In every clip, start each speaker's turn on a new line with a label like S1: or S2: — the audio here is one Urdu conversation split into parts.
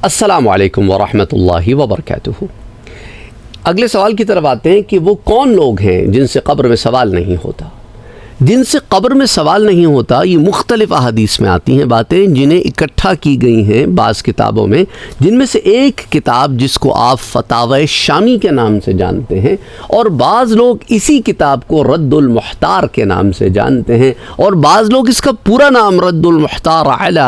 S1: السلام علیکم ورحمۃ اللہ وبرکاتہ۔ اگلے سوال کی طرف آتے ہیں کہ وہ کون لوگ ہیں جن سے قبر میں سوال نہیں ہوتا۔ جن سے قبر میں سوال نہیں ہوتا، یہ مختلف احادیث میں آتی ہیں باتیں جنہیں اکٹھا کی گئی ہیں بعض کتابوں میں، جن میں سے ایک کتاب جس کو آپ فتاوی شامی کے نام سے جانتے ہیں، اور بعض لوگ اسی کتاب کو رد المحتار کے نام سے جانتے ہیں، اور بعض لوگ اس کا پورا نام رد المحتار علی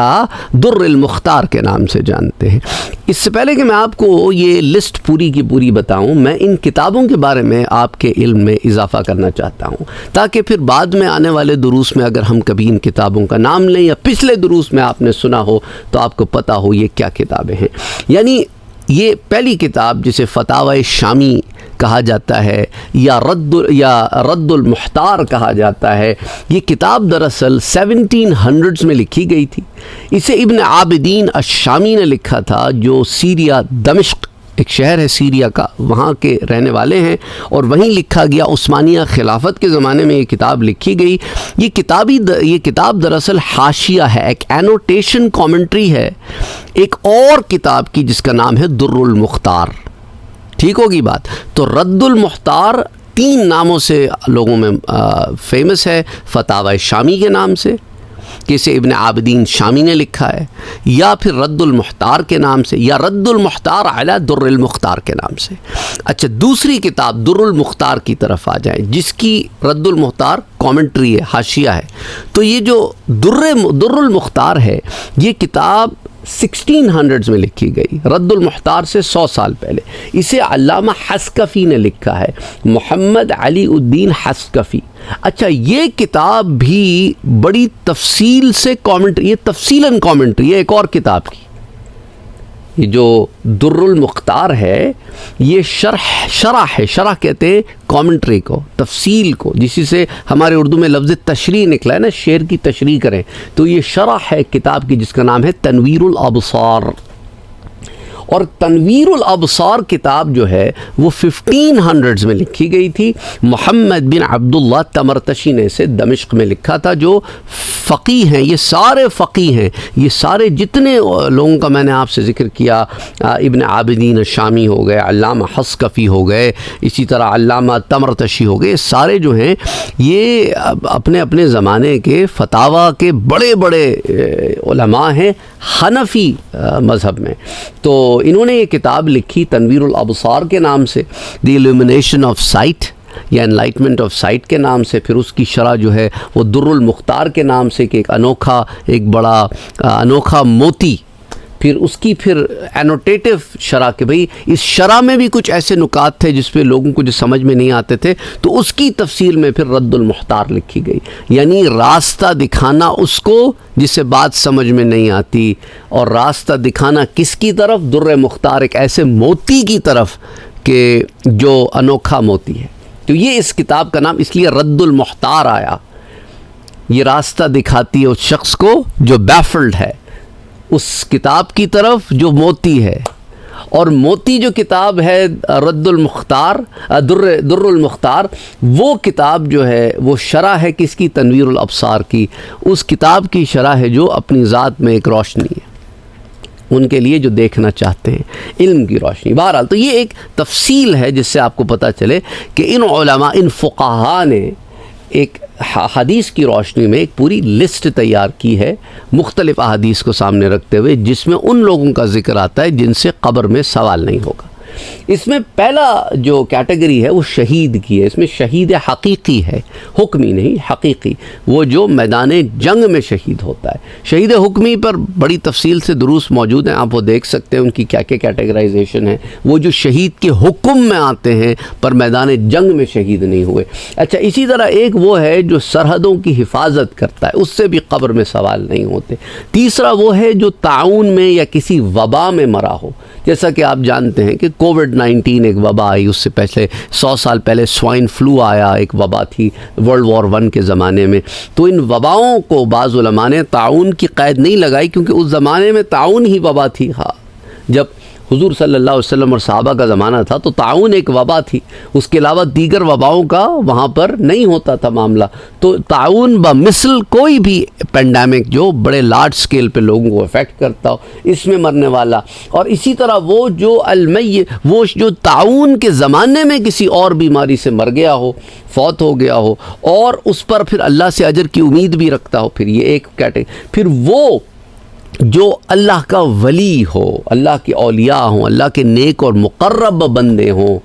S1: در المختار کے نام سے جانتے ہیں۔ اس سے پہلے کہ میں آپ کو یہ لسٹ پوری کی پوری بتاؤں، میں ان کتابوں کے بارے میں آپ کے علم میں اضافہ کرنا چاہتا ہوں، تاکہ پھر بعد میں آنے والے دروس میں اگر ہم کبھی ان کتابوں کا نام لیں یا پچھلے دروس میں آپ نے سنا ہو تو آپ کو پتہ ہو یہ کیا کتابیں ہیں۔ یعنی یہ پہلی کتاب جسے فتاوی شامی کہا جاتا ہے یا رد المحتار کہا جاتا ہے، یہ کتاب دراصل 1700s میں لکھی گئی تھی۔ اسے ابن عابدین الشامی نے لکھا تھا، جو سیریا دمشق ایک شہر ہے سیریا کا، وہاں کے رہنے والے ہیں، اور وہیں لکھا گیا۔ عثمانیہ خلافت کے زمانے میں یہ کتاب لکھی گئی۔ یہ کتاب دراصل حاشیہ ہے، ایک اینوٹیشن کامنٹری ہے ایک اور کتاب کی جس کا نام ہے در المختار۔ ٹھیک ہوگی بات؟ تو رد المختار 3 ناموں سے لوگوں میں فیمس ہے، فتاوی شامی کے نام سے کہ اسے ابن عابدین شامی نے لکھا ہے، یا پھر رد المحتار کے نام سے، یا رد المحتار علی در المختار کے نام سے۔ اچھا، دوسری کتاب در المختار کی طرف آ جائیں، جس کی رد المختار کامنٹری ہے، حاشیہ ہے۔ تو یہ جو در المختار ہے، یہ کتاب 1600s میں لکھی گئی، رد المحتار سے 100 سال پہلے۔ اسے علامہ حسکفی نے لکھا ہے، محمد علی الدین حسکفی۔ اچھا، یہ کتاب بھی بڑی تفصیل سے کامنٹری، یہ تفصیلاً کامنٹری ہے ایک اور کتاب کی۔ یہ جو در المختار ہے، یہ شرح ہے، شرح کہتے ہیں کامنٹری کو، تفصیل کو، جسی سے ہمارے اردو میں لفظ تشریح نکلا ہے نا، شعر کی تشریح کریں، تو یہ شرح ہے کتاب کی جس کا نام ہے تنویر الابصار۔ اور تنویر الابصار کتاب جو ہے وہ 1500s میں لکھی گئی تھی۔ محمد بن عبداللہ تمرتشی نے اسے دمشق میں لکھا تھا، جو فقیہ ہیں، یہ سارے فقیہ ہیں، یہ سارے جتنے لوگوں کا میں نے آپ سے ذکر کیا، ابن عابدین الشامی ہو گئے، علامہ حسکفی ہو گئے، اسی طرح علامہ تمرتشی ہو گئے، سارے جو ہیں یہ اپنے اپنے زمانے کے فتاوی کے بڑے بڑے علماء ہیں حنفی مذہب میں۔ تو انہوں نے یہ کتاب لکھی تنویر الابصار کے نام سے، دی ایلومینیشن آف سائٹ یا انلائٹمنٹ آف سائٹ کے نام سے۔ پھر اس کی شرح جو ہے وہ در المختار کے نام سے، کہ ایک بڑا انوکھا موتی۔ پھر اس کی اینوٹیٹو شرح، کہ بھئی اس شرح میں بھی کچھ ایسے نکات تھے جس پہ لوگوں کو جو سمجھ میں نہیں آتے تھے، تو اس کی تفصیل میں پھر رد المحتار لکھی گئی، یعنی راستہ دکھانا اس کو جسے بات سمجھ میں نہیں آتی، اور راستہ دکھانا کس کی طرف؟ در مختار، ایک ایسے موتی کی طرف کہ جو انوکھا موتی ہے۔ تو یہ اس کتاب کا نام اس لیے رد المحتار آیا، یہ راستہ دکھاتی ہے اس شخص کو جو بیفلڈ ہے، اس کتاب کی طرف جو موتی ہے۔ اور موتی جو کتاب ہے رد المختار، در المختار، وہ کتاب جو ہے وہ شرح ہے کس کی؟ تنویر الابصار کی۔ اس کتاب کی شرح ہے جو اپنی ذات میں ایک روشنی ہے ان کے لیے جو دیکھنا چاہتے ہیں، علم کی روشنی۔ بہرحال تو یہ ایک تفصیل ہے جس سے آپ کو پتہ چلے کہ ان علماء، ان فقہاء نے ایک حدیث کی روشنی میں ایک پوری لسٹ تیار کی ہے، مختلف احادیث کو سامنے رکھتے ہوئے، جس میں ان لوگوں کا ذکر آتا ہے جن سے قبر میں سوال نہیں ہوگا۔ اس میں پہلا جو کیٹیگری ہے وہ شہید کی ہے۔ اس میں شہید حقیقی ہے، حکمی نہیں، حقیقی، وہ جو میدان جنگ میں شہید ہوتا ہے۔ شہید حکمی پر بڑی تفصیل سے دروس موجود ہیں، آپ وہ دیکھ سکتے ہیں، ان کی کیا کیا کیٹیگرائزیشن ہے۔ وہ جو شہید کے حکم میں آتے ہیں پر میدان جنگ میں شہید نہیں ہوئے۔ اچھا، اسی طرح ایک وہ ہے جو سرحدوں کی حفاظت کرتا ہے، اس سے بھی قبر میں سوال نہیں ہوتے۔ تیسرا وہ ہے جو تعاون میں یا کسی وبا میں مرا ہو، جیسا کہ آپ جانتے ہیں کہ کووڈ-19 ایک وبا آئی، اس سے پہلے 100 سال پہلے سوائن فلو آیا، ایک وبا تھی ورلڈ وار 1 کے زمانے میں۔ تو ان وباؤں کو بعض علماء نے تعاون کی قید نہیں لگائی، کیونکہ اس زمانے میں تعاون ہی وبا تھی۔ جب حضور صلی اللہ علیہ وسلم اور صحابہ کا زمانہ تھا تو طاعون ایک وبا تھی، اس کے علاوہ دیگر وباؤں کا وہاں پر نہیں ہوتا تھا معاملہ. تو طاعون بمثل کوئی بھی پینڈیمک جو بڑے لارج سکیل پہ لوگوں کو افیکٹ کرتا ہو، اس میں مرنے والا. اور اسی طرح وہ جو طاعون کے زمانے میں کسی اور بیماری سے مر گیا ہو، فوت ہو گیا ہو، اور اس پر پھر اللہ سے اجر کی امید بھی رکھتا ہو، پھر یہ ایک کیٹیگری. پھر وہ جو اللہ کا ولی ہو، اللہ کے اولیاء ہوں، اللہ کے نیک اور مقرب بندے ہوں.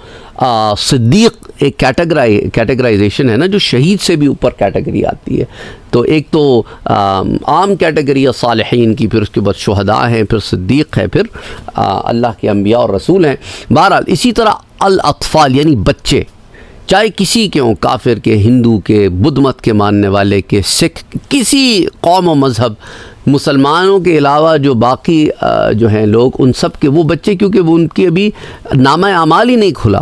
S1: صدیق ایک کیٹیگرائزیشن ہے نا، جو شہید سے بھی اوپر کیٹیگری آتی ہے. تو ایک تو عام کیٹیگری ہے صالحین کی، پھر اس کے بعد شہداء ہیں، پھر صدیق ہے، پھر اللہ کے انبیاء اور رسول ہیں. بہرحال اسی طرح الاطفال یعنی بچے، چاہے کسی کے ہوں، کافر کے، ہندو کے، بدھ مت کے ماننے والے کے، سکھ، کسی قوم و مذہب، مسلمانوں کے علاوہ جو باقی جو ہیں لوگ، ان سب کے وہ بچے، کیونکہ وہ ان کے ابھی نامہ اعمال ہی نہیں کھلا،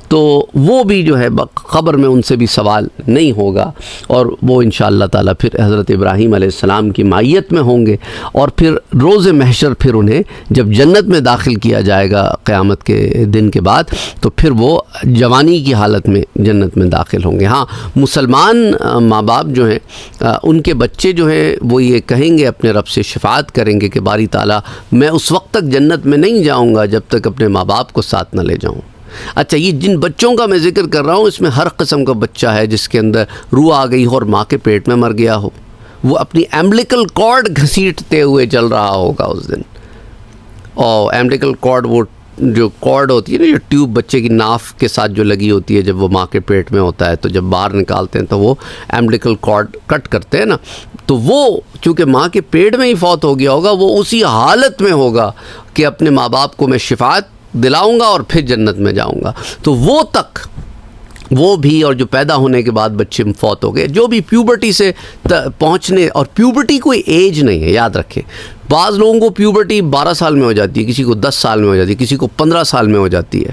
S1: تو وہ بھی جو ہے قبر میں ان سے بھی سوال نہیں ہوگا. اور وہ انشاءاللہ تعالیٰ پھر حضرت ابراہیم علیہ السلام کی معیت میں ہوں گے. اور پھر روز محشر پھر انہیں جب جنت میں داخل کیا جائے گا قیامت کے دن کے بعد، تو پھر وہ جوانی کی حالت میں جنت میں داخل ہوں گے. ہاں، مسلمان ماں باپ جو ہیں، ان کے بچے جو ہیں وہ یہ کہیں گے، اپنے رب سے شفاعت کریں گے کہ باری تعالیٰ میں اس وقت تک جنت میں نہیں جاؤں گا جب تک اپنے ماں باپ کو ساتھ نہ لے جاؤں. اچھا، یہ جن بچوں کا میں ذکر کر رہا ہوں، اس میں ہر قسم کا بچہ ہے جس کے اندر روح آ گئی ہو اور ماں کے پیٹ میں مر گیا ہو. وہ اپنی ایمبلیکل کارڈ گھسیٹتے ہوئے چل رہا ہوگا اس دن. اور ایمبلیکل کارڈ وہ جو کارڈ ہوتی ہے نا، جو ٹیوب بچے کی ناف کے ساتھ جو لگی ہوتی ہے جب وہ ماں کے پیٹ میں ہوتا ہے، تو جب باہر نکالتے ہیں تو وہ ایمبلیکل کارڈ کٹ کرتے ہیں نا، تو وہ چونکہ ماں کے پیٹ میں ہی فوت ہو گیا ہوگا، وہ اسی حالت میں ہوگا کہ اپنے ماں باپ کو میں شفاعت دلاؤں گا اور پھر جنت میں جاؤں گا. تو وہ تک وہ بھی، اور جو پیدا ہونے کے بعد بچے فوت ہو گئے، جو بھی پیوبرٹی سے پہنچنے، اور پیوبرٹی کوئی ایج نہیں ہے، یاد رکھیں. بعض لوگوں کو پیوبرٹی 12 سال میں ہو جاتی ہے، کسی کو 10 سال میں ہو جاتی ہے، کسی کو 15 سال میں ہو جاتی ہے.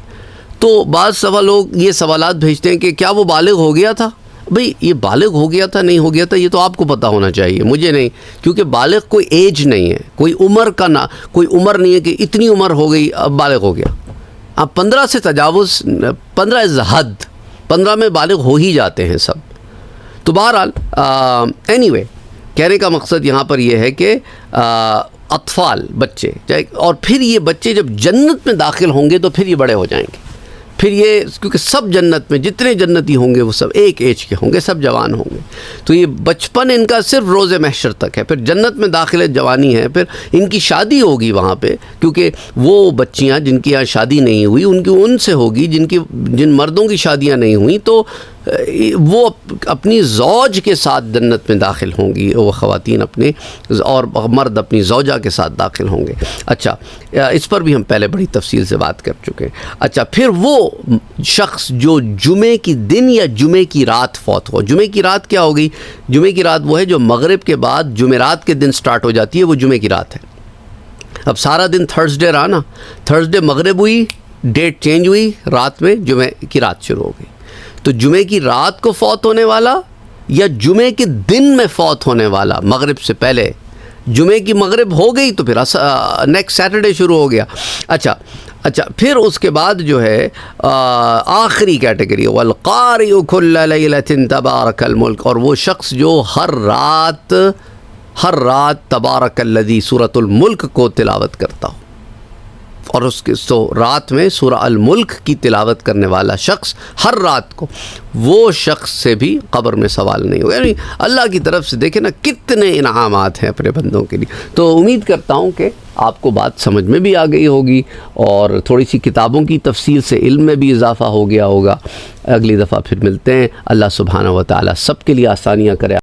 S1: تو بعض سوا لوگ یہ سوالات بھیجتے ہیں کہ کیا وہ بالغ ہو گیا تھا؟ بھئی یہ بالغ ہو گیا تھا نہیں ہو گیا تھا یہ تو آپ کو پتہ ہونا چاہیے، مجھے نہیں، کیونکہ بالغ کوئی ایج نہیں ہے، کوئی عمر کا کوئی عمر نہیں ہے کہ اتنی عمر ہو گئی اب بالغ ہو گیا. اب 15 سے تجاوز، 15 از حد، 15 میں بالغ ہو ہی جاتے ہیں سب. تو بہرحال اینی وے، کہنے کا مقصد یہاں پر یہ ہے کہ اطفال، بچے، اور پھر یہ بچے جب جنت میں داخل ہوں گے تو پھر یہ بڑے ہو جائیں گے. پھر یہ کیونکہ سب جنت میں جتنے جنتی ہوں گے وہ سب ایک ایج کے ہوں گے، سب جوان ہوں گے. تو یہ بچپن ان کا صرف روز محشر تک ہے، پھر جنت میں داخل جوانی ہے، پھر ان کی شادی ہوگی وہاں پہ، کیونکہ وہ بچیاں جن کی یہاں شادی نہیں ہوئی ان سے ہوگی، جن مردوں کی شادیاں نہیں ہوئیں، تو وہ اپنی زوج کے ساتھ جنت میں داخل ہوں گی، وہ خواتین اپنے، اور مرد اپنی زوجہ کے ساتھ داخل ہوں گے. اچھا، اس پر بھی ہم پہلے بڑی تفصیل سے بات کر چکے ہیں. اچھا، پھر وہ شخص جو جمعے کی دن یا جمعے کی رات فوت ہو. جمعے کی رات کیا ہوگی؟ جمعے کی رات وہ ہے جو مغرب کے بعد جمعرات کے دن سٹارٹ ہو جاتی ہے، وہ جمعے کی رات ہے. اب سارا دن تھرسڈے رہا نا، تھرسڈے مغرب ہوئی، ڈیٹ چینج ہوئی، رات میں جمعے کی رات شروع ہو گئی. تو جمعے کی رات کو فوت ہونے والا یا جمعے کے دن میں فوت ہونے والا مغرب سے پہلے، جمعے کی مغرب ہو گئی تو پھر نیکسٹ سیٹرڈے شروع ہو گیا. اچھا پھر اس کے بعد جو ہے آخری کیٹیگری والقارئ کل لیلۃ تبارک الملک، اور وہ شخص جو ہر رات تبارک الذی سورۃ الملک کو تلاوت کرتا ہو، اور اس کے رات میں سورہ الملک کی تلاوت کرنے والا شخص ہر رات کو، وہ شخص سے بھی قبر میں سوال نہیں ہوگا. یعنی اللہ کی طرف سے دیکھیں نا کتنے انعامات ہیں اپنے بندوں کے لیے. تو امید کرتا ہوں کہ آپ کو بات سمجھ میں بھی آ گئی ہوگی، اور تھوڑی سی کتابوں کی تفصیل سے علم میں بھی اضافہ ہو گیا ہوگا. اگلی دفعہ پھر ملتے ہیں. اللہ سبحانہ و تعالیٰ سب کے لیے آسانیاں کرے.